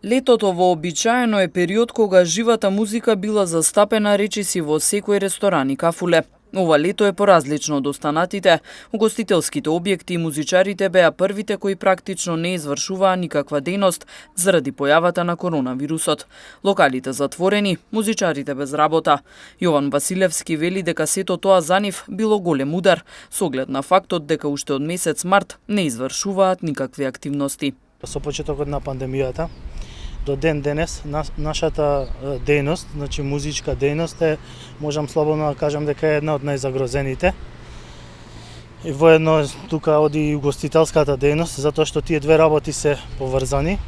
Летото вообичаено е период кога живата музика била застапена речиси во секој ресторан и кафуле. Ова лето е поразлично од останатите. Угостителските објекти и музичарите беа првите кои практично не извршуваа никаква дејност заради појавата на коронавирусот. Локалите затворени, музичарите без работа. Јован Василевски вели дека сето тоа за нив било голем удар, со оглед на фактот дека уште од месец март не извршуваат никакви активности. Со почетокот на пандемијата до ден денес нашата дејност, значи музичка дејност е, можам слободно да кажам дека е една од најзагрозените. И воедно тука оди и угостителската дејност, затоа што тие две работи се поврзани.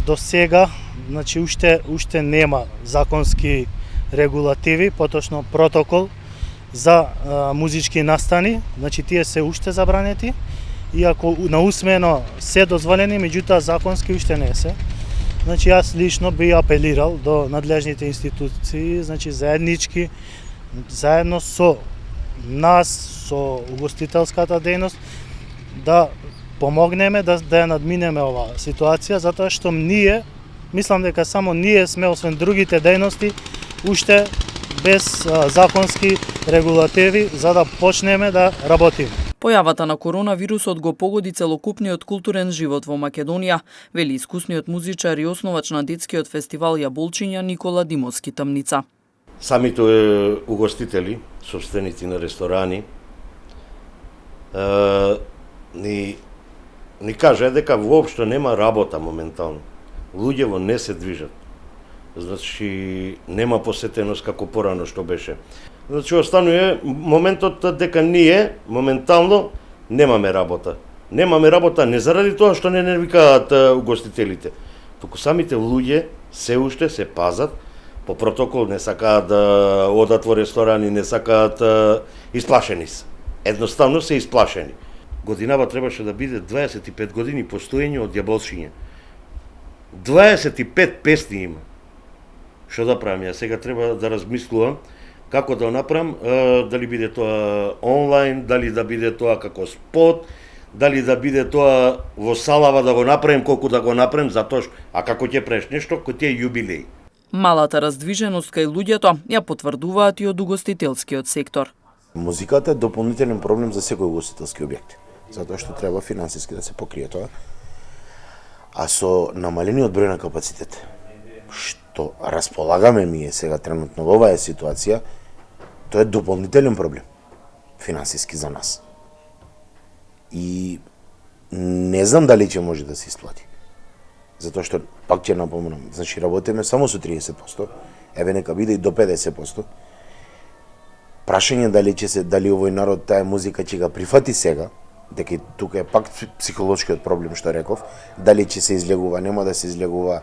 До сега, значи уште нема законски регулативи, поточно протокол за музички настани, значи тие се уште забранети. Иако наусмено се дозволени, меѓутоа законски уште не се. Значи јас лично би апелирал до надлежните институции, значи заеднички, заедно со нас, со угостителската дејност, да помогнеме да ја надминеме оваа ситуација, затоа што ние, мислам дека само ние сме, освен другите дејности, уште без законски регулативи за да почнеме да работиме. Појавата на коронавирусот го погоди целокупниот културен живот во Македонија, вели искусниот музичар и основач на детскиот фестивал Јаболчиња Никола Димовски Тамница. Самите угостители, собственици на ресторани, ни кажа дека воопшто нема работа моментално. Луѓето не се движат. Значи нема посетеност како порано што беше. Значи останува моментот дека ние моментално немаме работа. Немаме работа не заради тоа што не викаат угостителите, туку самите луѓе се уште се пазат по протокол, не сакаат да одат во ресторани, не сакаат, исплашени се. Едноставно се исплашени. Годинава требаше да биде 25 години постоење од Јаболчиња. 25 песни има. Што да правам ја? Сега треба да размислувам како да направам, дали биде тоа онлайн, дали да биде тоа како спот, дали да биде тоа во салава да го направим, колку да го направим, затоа што, а како ќе правиш нешто, кој ти е јубилеј. Малата раздвиженост кај луѓето ја потврдуваат и од угостителскиот сектор. Музиката е дополнителен проблем за секој угостителски објект, затоа што треба финансиски да се покрие тоа, а со намалениот број на капацитет, што располагаме ние сега тренутно во оваа ситуација, тоа е дополнителен проблем финансиски за нас. И не знам дали ќе може да се исплати. Затоа што, пак ќе напоменам, значи работиме само со 30%, еве нека биде и до 50%. Прашање дали овој народ таа музика ќе го прифати сега, дека тука е пак психолошкиот проблем што реков, дали ќе се излегува, нема да се излегува.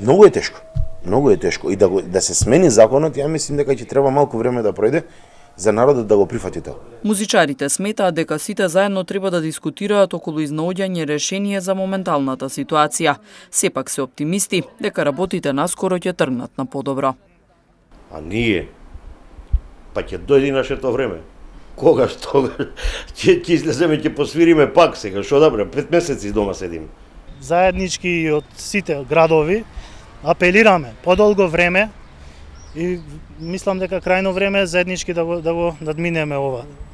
Многу е тешко. Многу е тешко и да се смени законот, ја мислим дека ќе треба малку време да пројде за народот да го прифати тоа. Музичарите сметаат дека сите заедно треба да дискутираат околу изнаоѓање решение за моменталната ситуација. Сепак се оптимисти дека работите наскоро ќе тргнат на подобро. А ние па ќе дојде нашето време. Когаш тогаш ќе излеземе, ќе посвириме пак сега, што да правиме, 5 месеци дома седиме. Заеднички од сите градови апелираме подолго време и мислам дека крајно време е заеднички да го надминеме ова.